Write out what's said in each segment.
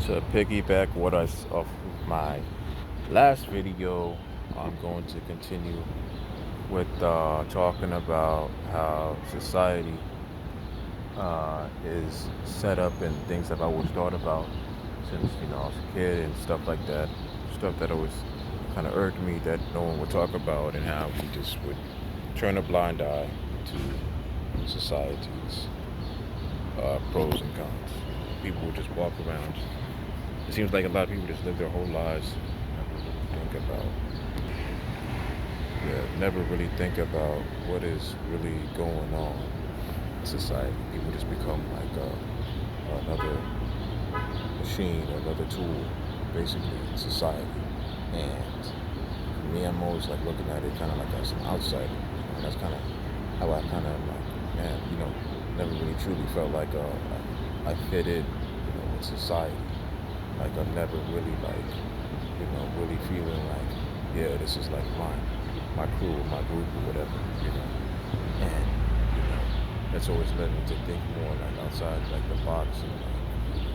To piggyback off of my last video, I'm going to continue with talking about how society is set up and things that I've always thought about since I was a kid and stuff like that. Stuff that always kind of irked me that no one would talk about, and how we just would turn a blind eye to society's pros and cons. People would just walk around. It seems like a lot of people just live their whole lives, never really think about, yeah, never really think about what is really going on in society. People just become like another machine, another tool, basically in society. And for me, I'm always like looking at it kind of like as an outsider, and that's kind of how I kind of like, man, never really truly felt like I fit in, with society. Like I'm never really like, really feeling like, yeah, this is like my crew or my group or whatever, And that's always led me to think more like outside like the box and like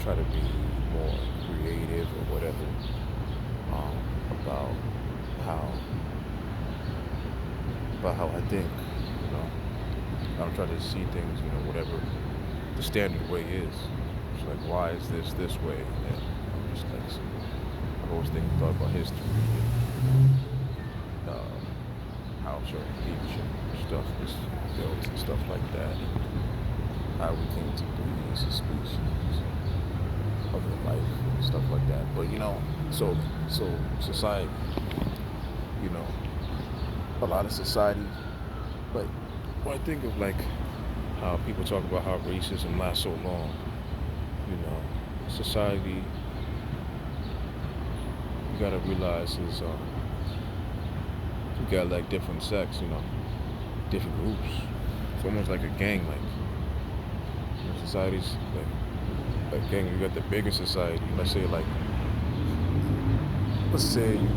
try to be more creative or whatever, about how I think, I'm trying to see things, whatever the standard way is. It's like, why is this way? And I'm just like, I've always thought about history and how certain beach and stuff was built and stuff like that, and how we came to be as a species, other life and stuff like that. But so society, you know, a lot of society, like when I think of like how people talk about how racism lasts so long, society, you gotta realize is you got like different sects, different groups. It's almost like a gang, like societies like gang. You got the bigger society. Let's say you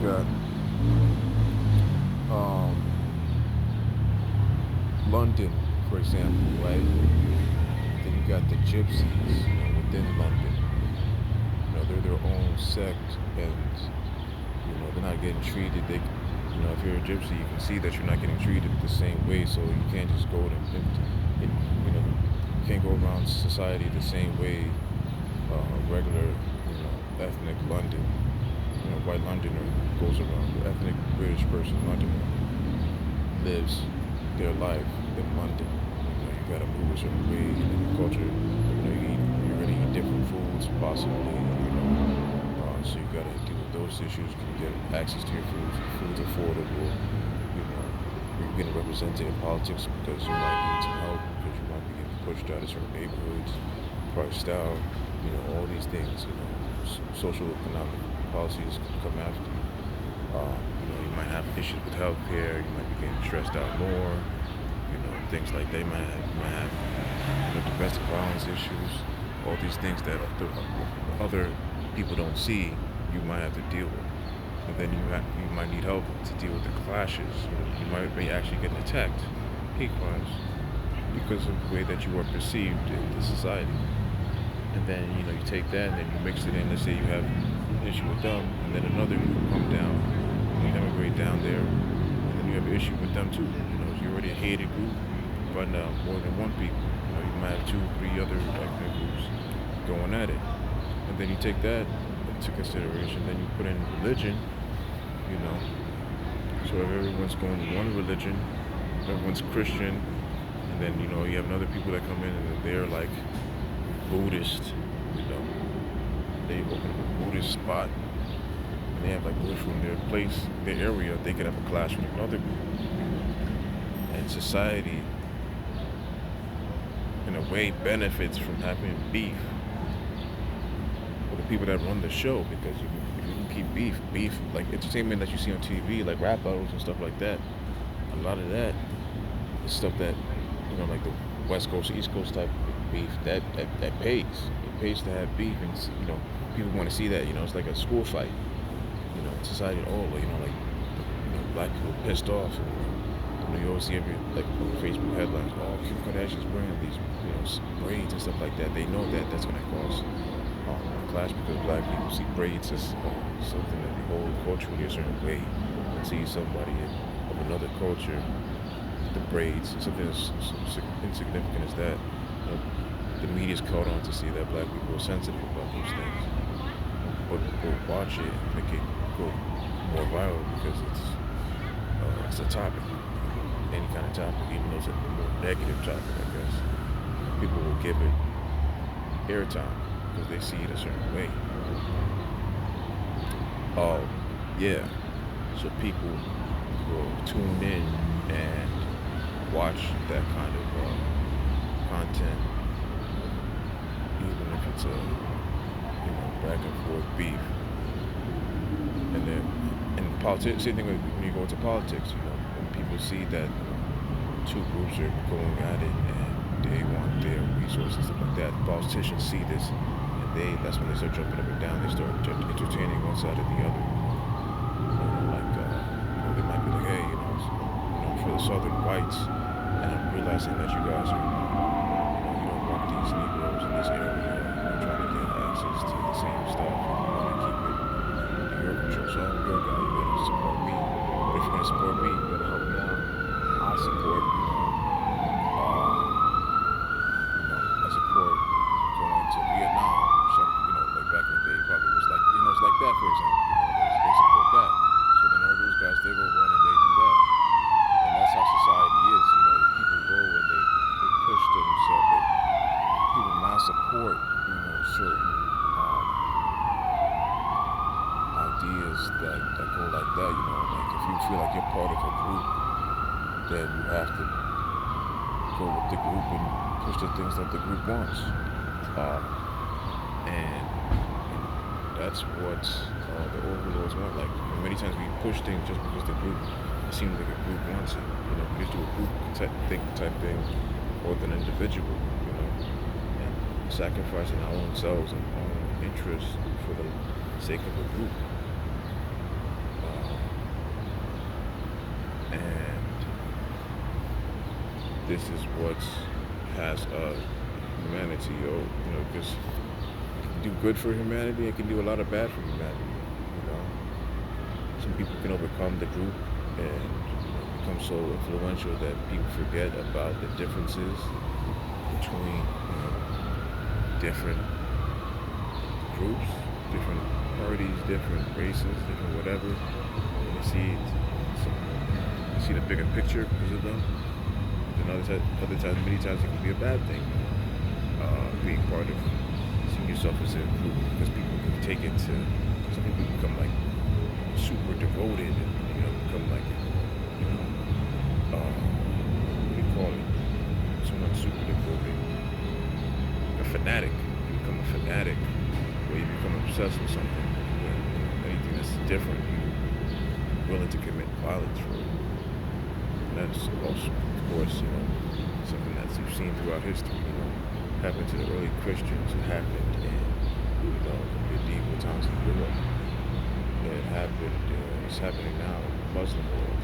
got um, London, for example, right? Then you got the gypsies, within London. They're their own sect, and they're not getting treated. If you're a gypsy, you can see that you're not getting treated the same way. So you can't just go to, you can't go around society the same way regular, ethnic London, white Londoner goes around. The ethnic British person, Londoner, lives their life in London. You gotta move a certain way in your culture. You're gonna eat different foods, possibly. So you gotta deal with those issues. Can you get access to your food? Food's affordable. You're getting represented in politics because you might need some help, because you might be getting pushed out of certain neighborhoods, priced out. All these things. Social economic policies can come after you. You might have issues with healthcare. You might be getting stressed out more. Things like that. You might have domestic violence issues. All these things that the other people don't see, you might have to deal with. And then you might need help to deal with the clashes. You might be actually getting attacked, hate crimes, because of the way that you are perceived in the society. And then you take that and then you mix it in. Let's say you have an issue with them, and then another group come down, you immigrate down there, and then you have an issue with them too. You're already a hated group, but more than one people. You might have 2, 3 other ethnic groups going at it. And then you take that into consideration. Then you put in religion, you know. So if everyone's going to one religion, everyone's Christian, and then you have other people that come in and they're like Buddhist, they open up a Buddhist spot, and they have like Buddhist from their place, their area. They could have a clash with another group, and society, in a way, benefits from having beef with the people that run the show, because if you can keep beef like entertainment that you see on TV, like rap battles and stuff like that. A lot of that is stuff that like the West Coast, East Coast type beef that pays. It pays to have beef, and people want to see that. It's like a school fight. Society at all. Like black people pissed off, and You always see every like on Facebook headlines. Oh, Kim Kardashian's wearing these braids and stuff like that. They know that that's gonna cause a clash because black people see braids as something that they hold culturally a certain way, and see somebody of another culture, the braids, something as insignificant as that. The media's caught on to see that black people are sensitive about those things, but watch it and make it go more viral because it's a topic, any kind of topic, even though it's a more negative topic, I guess. People will give it airtime because they see it a certain way. Oh, yeah. So people will tune in and watch that kind of content, even if it's a back and forth beef. And then in politics, same thing when you go into politics. When people see that two groups are going at it and they want their resources, stuff like that. Politicians see this, and that's when they start jumping up and down. They start entertaining one side or the other. They might be like, hey, for the Southern whites, and I'm realizing that you guys are, you don't want these Negroes in this area, trying to get access to the same stuff, and you want to keep it in your control. So I'm your guy, you better support me. But if you're going to support me, you better help me out. I support, I support going to Vietnam or something, like back in the day, probably was like, it's like that, for example. They support that. So then all those guys, they go run and they do that. And that's how society is. People go and they push themselves. People not support, certain ideas that go like that. Like if you feel like you're part of a group, then you have to go with the group and push the things that the group wants. And that's what the overlords want. Like many times we push things just because the group, it seems like a group wants it. We just do a group type thing more than an individual. And sacrificing our own selves and our own interests for the sake of a group. And this is what has humanity, because do good for humanity, it can do a lot of bad for humanity. Some people can overcome the group and become so influential that people forget about the differences between different groups, different parties, different races, different whatever. And you see the bigger picture because of them. And other times, many times it can be a bad thing. Being part of seeing yourself as a group, because people can take it to, some people become like super devoted and become like what do you call it? Someone super devoted, a fanatic. You become a fanatic, or you become obsessed with something. Anything that's different, you're willing to commit violence for it. And that's also, of course, something that you've seen throughout history. Happened to the early Christians. It happened in the medieval times in Europe. It happened. It's happening now in the Muslim world.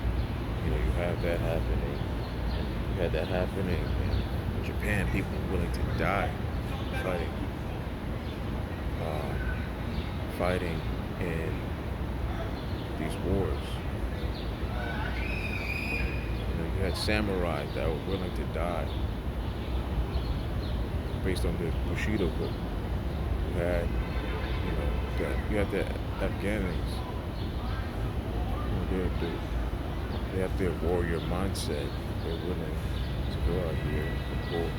You have that happening. You had that happening in Japan. People willing to die fighting in these wars. You had samurai that were willing to die based on the Bushido book. You had the Afghans. They have their warrior mindset. They're willing to go out here and hold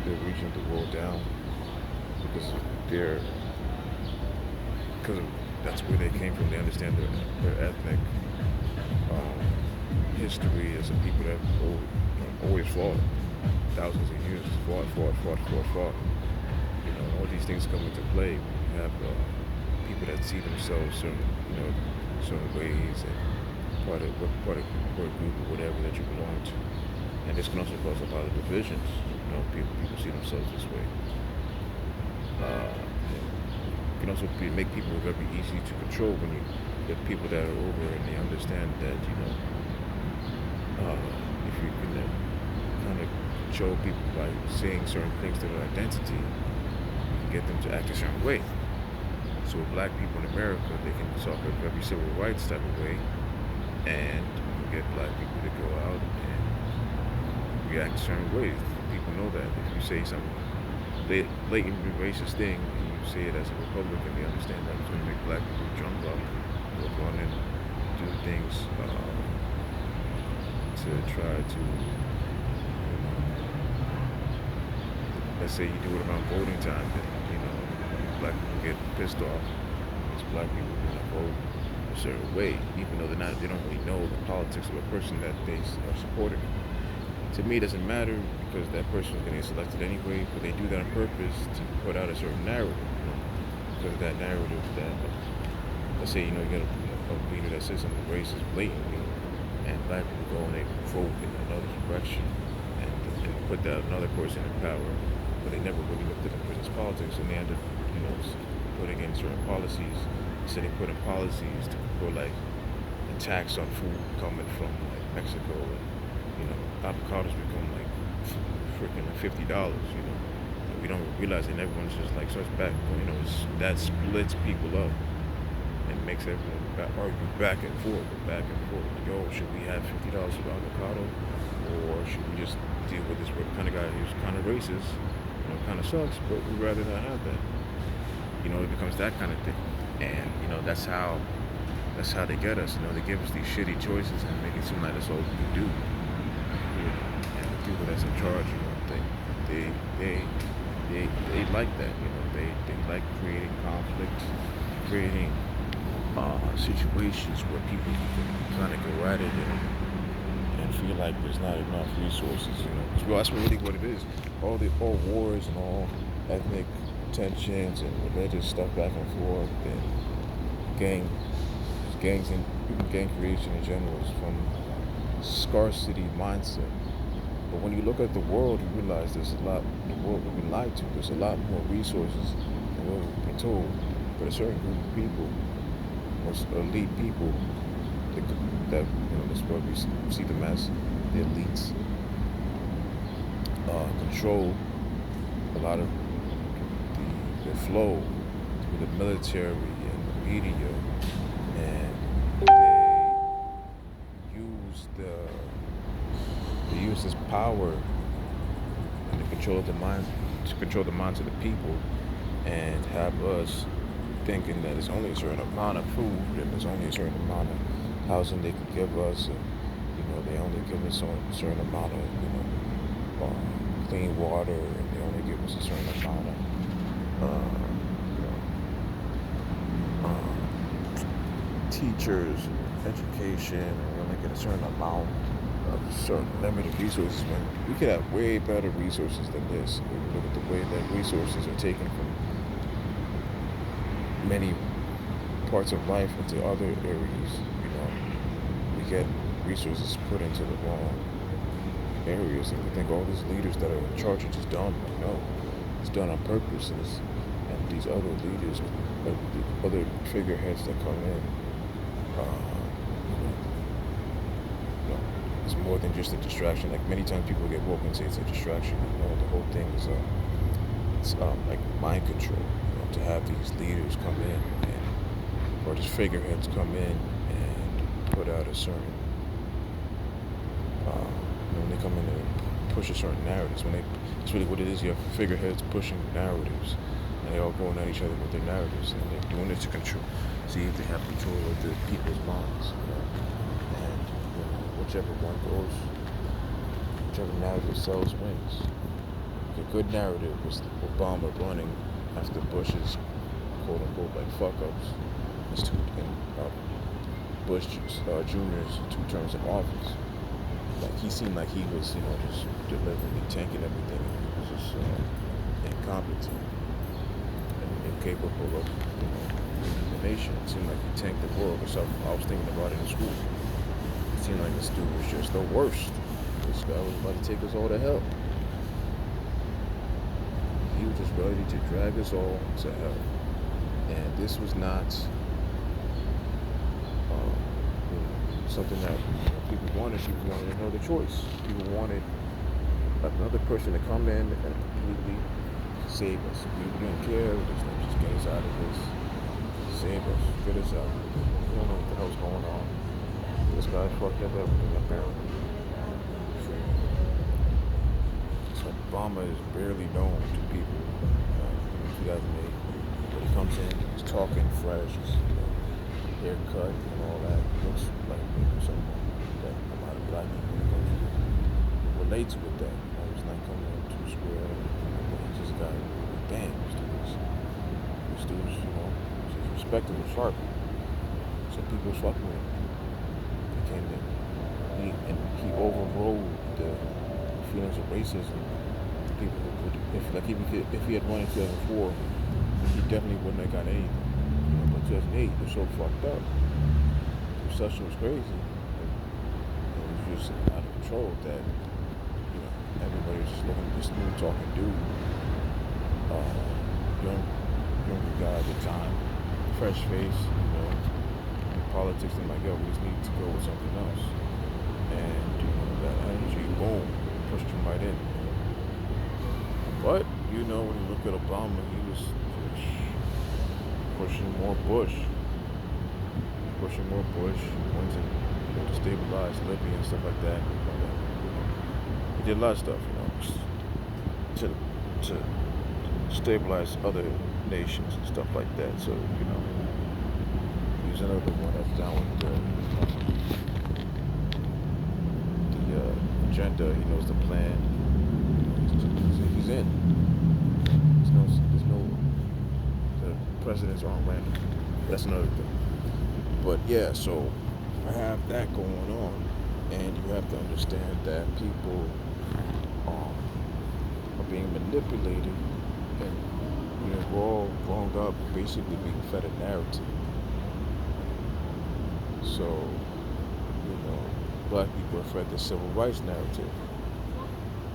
they're reaching the world down because that's where they came from. They understand their ethnic history as a people that always fought. Thousands of years, fought. All these things come into play. You have people that see themselves certain ways and part of a group or whatever that you belong to. And this can also cause a lot of divisions. People see themselves this way. It can also make people very easy to control when you get people that are over and they understand that If you can kind of control people by saying certain things to their identity, you can get them to act a certain way. So with black people in America, they can talk of every civil rights type of way, and you get black people to go out and react certain ways. People know that if you say some blatantly racist thing and you say it as a Republican, they understand that it's going to make black people jump up, go run and do things to try to, let's say you do it around voting time, then black people get pissed off because black people vote a certain way, even though they don't really know the politics of a person that they are supporting. To me, it doesn't matter because that person is going to get selected anyway, but they do that on purpose to put out a certain narrative, because that narrative that, let's say, you get a leader that says something racist blatantly, and black people go and they vote in another direction and put that another person in power, but they never really looked at the person's politics, and they end up, putting in certain policies. So they put in policies for like a tax on food coming from like Mexico, and avocados become like freaking $50. And we don't realize it, and everyone's just like starts back. That splits people up and makes everyone argue back and forth. Like, yo, should we have $50 for avocado, or should we just deal with this kind of guy who's kind of racist? Kind of sucks, but we'd rather not have that. It becomes that kind of thing, and that's how they get us. They give us these shitty choices and make it seem like that's all we can do. And the people that's in charge, they like that. They like creating conflict, creating situations where people can kind of go at it and feel like there's not enough resources. Well, that's really what it is. All wars and all ethnic tensions and religious stuff back and forth, and gangs and gang creation in general is from scarcity mindset. But when you look at the world, you realize there's a lot. The world we've been lied to. There's a lot more resources than what we've been told. But a certain group of people, most elite people, that's what we see them as, the elites, control a lot of the flow through the military and the media, and they use this power and to control the minds of the people, and have us thinking that there's only a certain amount of food and there's only a certain amount of housing they can give us, and they only give us a certain amount of clean water, and they only give us a certain amount of teachers, education, and we only get a certain amount of certain limited resources, when we could have way better resources than this. When you look at the way that resources are taken from many parts of life into other areas, we get resources put into the wrong areas, and we think all these leaders that are in charge are just dumb. No, it's done on purpose, and these other leaders, the other figureheads that come in, it's more than just a distraction. Like many times people get woke and say it's a distraction. The whole thing is it's like mind control. To have these leaders come in, or these figureheads come in and put out a certain, when they come in and push a certain narratives. It's really what it is. You have figureheads pushing narratives, and they're all going at each other with their narratives, and they're doing it to control, see if they have control of the people's minds. And whichever one goes, whichever narrative sells wins. The good narrative was Obama running after Bush's quote-unquote fuck-ups, Bush Jr.'s 2 terms in office. Like, he seemed like he was, just deliberately tanking everything, and he was just incompetent and incapable of, the nation. It seemed like he tanked the world or something. I was thinking about it in school. It seemed like this dude was just the worst. This guy was about to take us all to hell. He was just ready to drag us all to hell. And this was not something that people wanted. People wanted another choice. People wanted another person to come in and completely save us. We don't care. Just get us out of this. Save us. Get us out. We don't know what the hell's going on. This guy fucked up everything apparently. So Obama is barely known to people. In 2008, but he comes in, he's talking fresh, haircut and all that. Looks like someone that a lot of black people relate to with that. He's not coming in too square. He just got, damn, this dude's, he's respectable, sharp. So people fucking with him. He came in. He overrode the feelings of racism. People would, if he had won in 2004, he definitely wouldn't have got anything. But 2008 was so fucked up. The recession was crazy. It was just out of control that everybody was just looking at this smooth talking dude. Younger guy at the time, fresh face, in politics, and like, yo, we just need to go with something else. And that energy, boom, pushed him right in. But when you look at Obama, he was pushing more Bush, wanted to stabilize Libya and stuff like that. He did a lot of stuff, to stabilize other nations and stuff like that. So, he was another one that's down with the agenda. He knows the plan. He's in. There's no. The presidents aren't random. That's another thing. But yeah, so I have that going on, and you have to understand that people are being manipulated, and we're all growing up basically being fed a narrative. So, black people are fed the civil rights narrative.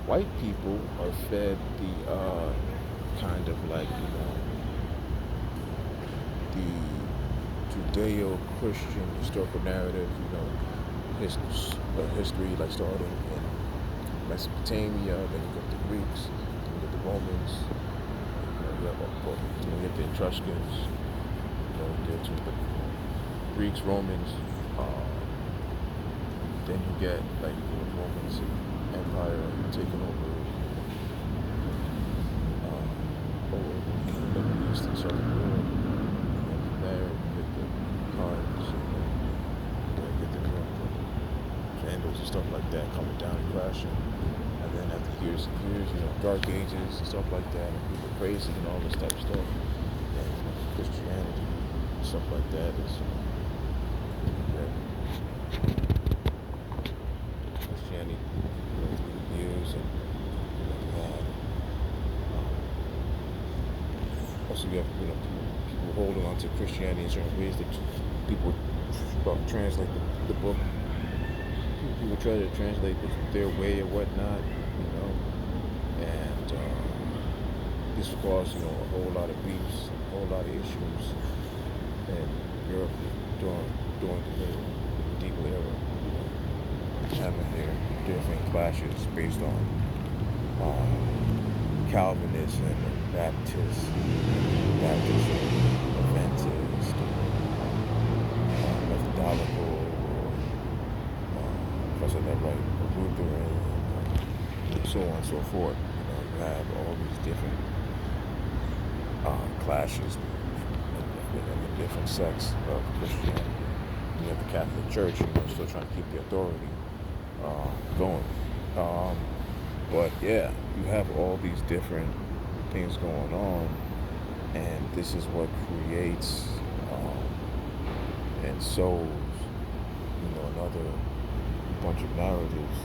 White people are fed the kind of like, the Judeo-Christian historical narrative, history like starting in Mesopotamia, then you get the Greeks, then you get the Romans, you get the Etruscans, you get the Greeks, Romans, then you get like Romans Empire taking over the Middle East and Southern Europe, and from there you get the Huns, and then you get the Vandals and stuff like that coming down and crashing, and then after years and years, Dark Ages and stuff like that, and people crazy and all this type of stuff, and Christianity and stuff like that is. Christianity, through the years, and also you have people holding on to Christianity in certain ways that people translate the book. People try to translate their way or whatnot, and this caused a whole lot of beefs, a whole lot of issues in Europe during the medieval era. Having their different clashes based on Calvinists and Baptism, Adventist, methodological, if I said that right, Lutheran, and so on and so forth. You have all these different clashes in the different sects of Christianity. You have the Catholic Church, still trying to keep the authority going. But yeah, you have all these different things going on, and this is what creates and sows, another bunch of narratives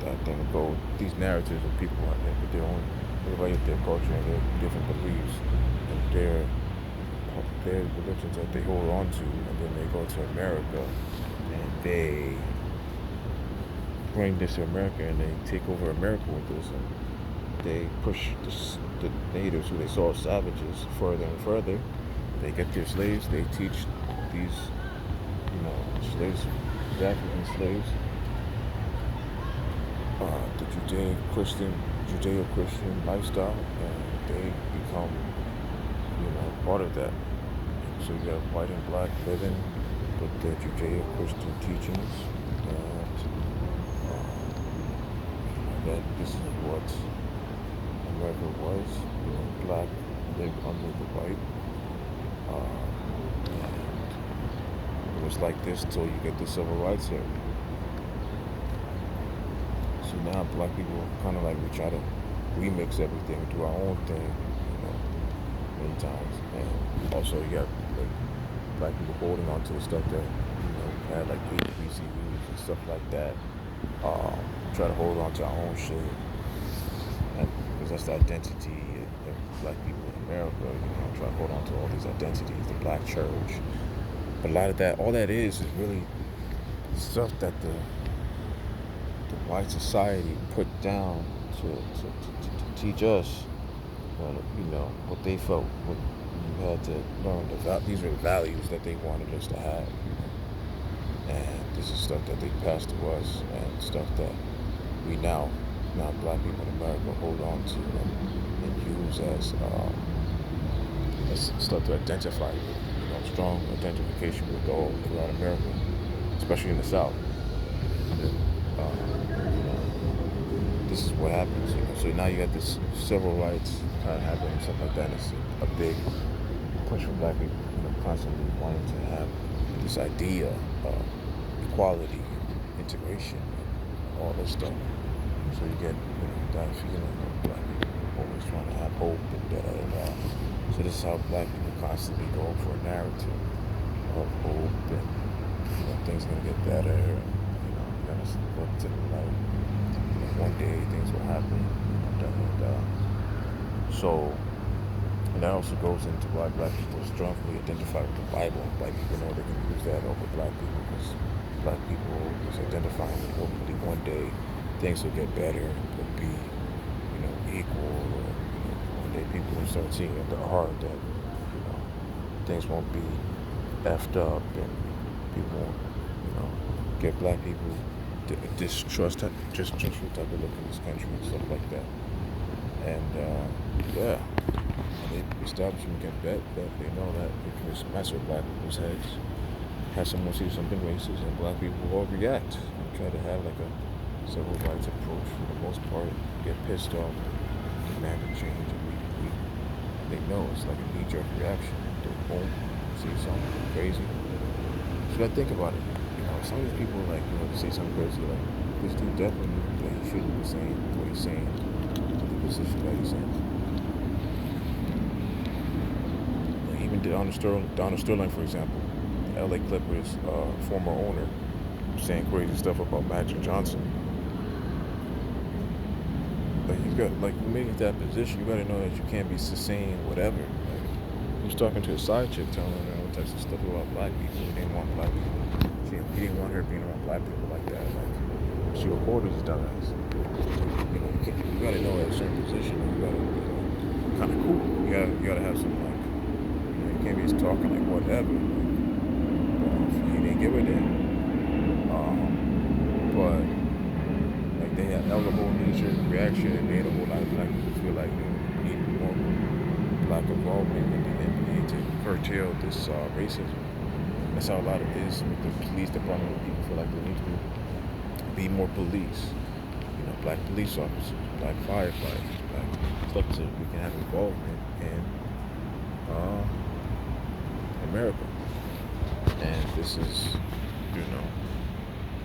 that then go. These narratives of people with their own, everybody with their culture and their different beliefs and their religions that they hold on to, and then they go to America and they bring this to America and they take over America with this, and they push the natives who they saw as savages further and further. They get their slaves, they teach these slaves the African slaves, the Judeo-Christian lifestyle, and they become, part of that. So you have white and black living with the Judeo-Christian teachings, and that this is what America was. Black lived under the white, and it was like this till you get the civil rights era. So now black people kind of like we try to remix everything, do our own thing, many times, and also you got like black people holding on to the stuff that had like HBCUs and stuff like that. Try to hold on to our own shit, and because that's the identity of black people in America. Try to hold on to all these identities, the black church. But a lot of that, all that is really stuff that the white society put down to teach us, what they felt. What you had to learn. These are the values that they wanted us to have. And this is stuff that they passed to us, and stuff that we now black people in America hold on to and use as stuff to identify with. Strong identification with all throughout America, especially in the South. This is what happens. So now you got this civil rights kind of happening, stuff like that. It's a big push for black people, constantly wanting to have this idea of equality, integration, and all this stuff. So you get that feeling of black people always trying to have hope and da. So this is how black people constantly go for a narrative of hope and things are gonna get better. You gotta look to the light. One day things will happen. So, and that also goes into why black people strongly identify with the Bible. Black people know they can use that over black people because black people is identifying with hopefully one day things will get better, will be, equal, or one day people will start seeing at their heart that, things won't be effed up and people won't, get black people distrustful type of look in this country and stuff like that. And the establishment can bet that they know that they can just mess with black people's heads, have someone see something racist, and black people will react and try to have like a civil rights approach for the most part, get pissed off, demand a change, and they know it's like a knee-jerk reaction. They won't see something crazy. So I think about it. Some of these people say something crazy like this dude definitely knew that he shouldn't be saying what he's saying to the position that he's in. Like even Donald Sterling, for example, the LA Clippers former owner, saying crazy stuff about Magic Johnson. Like he's got you made it that position, you gotta know that you can't be saying whatever. He was talking to a side chick telling her all types of stuff about black people. He didn't want black people. He didn't want her being around black people like that. She recorded his dumbass. You gotta know at a certain position. You gotta be kind of cool. You gotta have some you can't be just talking like whatever. He didn't give a damn. But that was a whole knee-jerk reaction. It made a whole lot of black people feel like they needed more black involvement in the NBA to curtail this racism. That's how a lot of it is with the police department. People feel like there needs to be more police. Black police officers, black firefighters, black stuff so we can have involvement in America. And this is,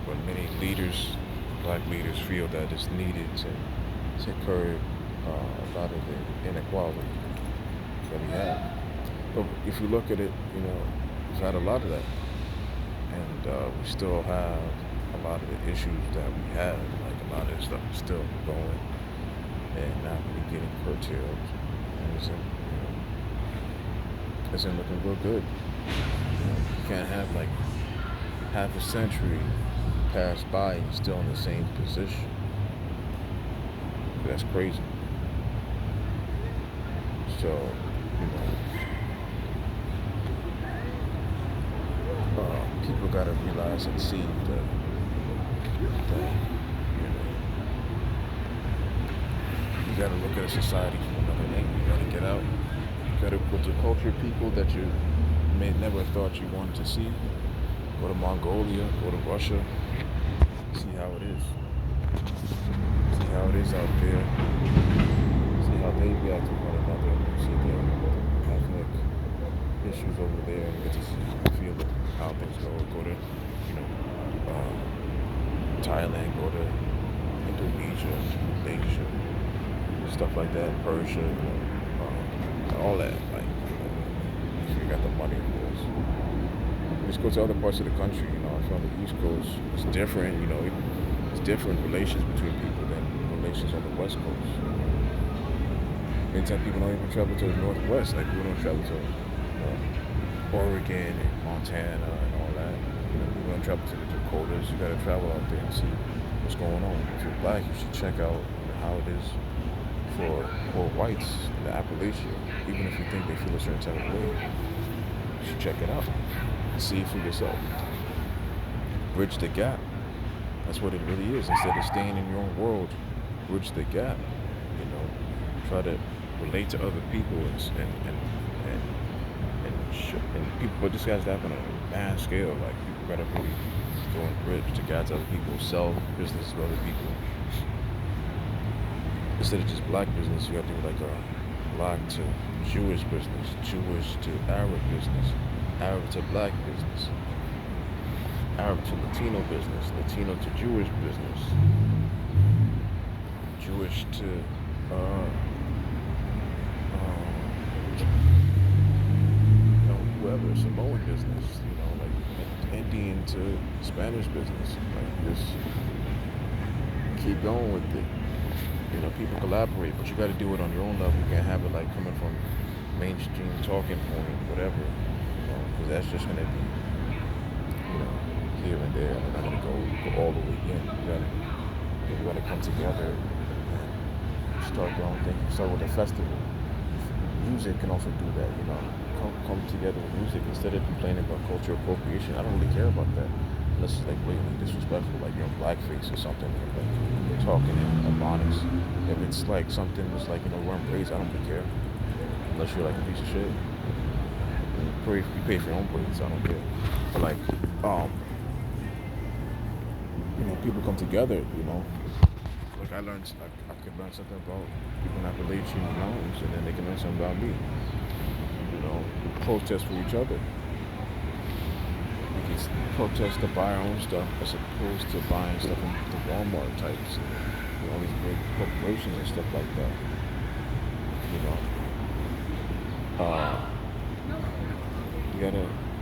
what many leaders, black leaders, feel that it's needed to curb a lot of the inequality that we have. But if you look at it, we've had a lot of that, and we still have a lot of the issues that we have. Like a lot of this stuff is still going and not really getting curtailed, and isn't looking real good. You can't have half a century pass by and still in the same position. That's crazy. So, people gotta realize and see that you gotta look at a society from another angle. You gotta get out. You gotta go to culture people that you may never thought you wanted to see. Go to Mongolia, go to Russia, see how it is. See how it is out there. See how they react to one another. See their ethnic issues over there and get to feel how things go. Go to, Thailand, go to Indonesia, Malaysia, stuff like that, Persia, all that. Like, if you got the money, of course. Just go to other parts of the country. If you're on the East Coast, it's different. It's different relations between people than relations on the West Coast. Many times people don't even travel to the Northwest. Like people don't travel to Oregon and Montana and all that. People don't travel to the Dakotas. You gotta travel out there and see what's going on. If you're black, you should check out how it is for whites in the Appalachia. Even if you think they feel a certain type of way, you should check it out. See it for yourself. Bridge the gap. That's what it really is. Instead of staying in your own world, bridge the gap. Try to relate to other people and people. But this has to happen on a mass scale. Like people gotta really go and bridge the gap to other people, sell businesses to other people. Instead of just black business, you gotta do like a black to Jewish business, Jewish to Arab business, Arab to black business, Arab to Latino business, Latino to Jewish business, Jewish to whoever, Samoan business, like Indian to Spanish business. Like just keep going with it. People collaborate, but you got to do it on your own level. You can't have it like coming from mainstream talking point, whatever, because that's just going to be, here and there. They're not going to go all the way in. You got to come together and start your own thing. Start with a festival. Music can also do that. Come together with music instead of complaining about cultural appropriation. I don't really care about that. Unless it's like blatantly disrespectful, like you're on blackface or something, like you're talking in Ebonics. If it's like something that's like, run braids, I don't really care. Unless you're like a piece of shit. You pay for your own braids, I don't care. But like, people come together, Like I could learn something about people in Appalachian Mountains, and then they can learn something about me. Protest for each other. We can protest to buy our own stuff as opposed to buying stuff from the Walmart types, all these big corporations and stuff like that.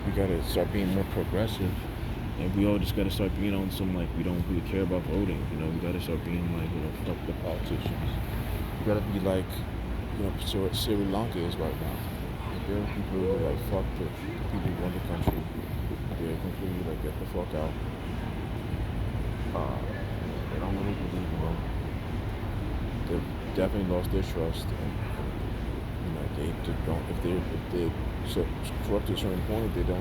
We gotta start being more progressive, and we all just gotta start being on some like we don't really care about voting. We gotta start being like fuck the politicians. We gotta be like Sri Lanka is right now. There are people who are like fuck the people who run the country. They're completely like get the fuck out. They don't really believe they've definitely lost their trust, and they don't. If they so corrupt to a certain point, they will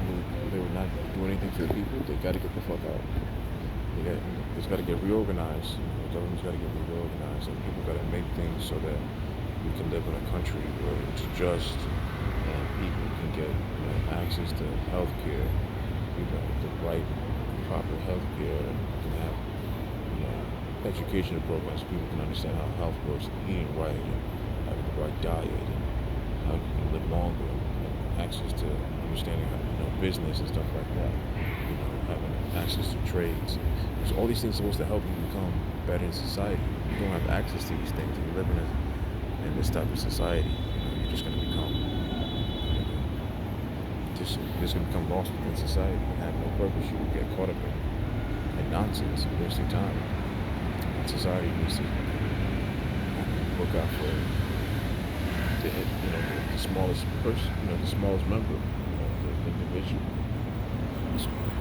not do anything for the people. They got to get the fuck out. It's got to get reorganized. The government's got to get reorganized, and people got to make things so that we can live in a country where it's just and people can get access to health care, the right proper health care, and can have educational programs so people can understand how health works, and eating right, and having the right diet, and how you can live longer, and access to understanding how business and stuff like that, having access to trades. So all these things are supposed to help you become better in society. You don't have access to these things, and you're living in this type of society. You're just going to become lost within society and have no purpose. You will get caught up in nonsense and wasting time. And society needs to look out for the smallest person, the smallest member, the individual.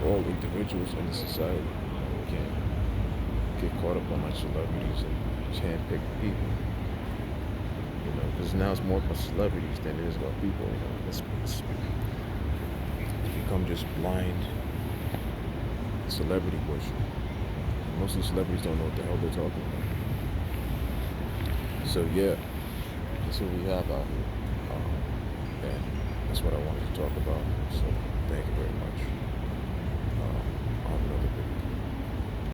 All individuals in the society. We can't get caught up on like celebrities and hand-picked people. Because now it's more about celebrities than it is about people. It's become just blind celebrity worship. Most of the celebrities don't know what the hell they're talking about. So yeah, that's what we have out here, and that's what I wanted to talk about. So thank you very much.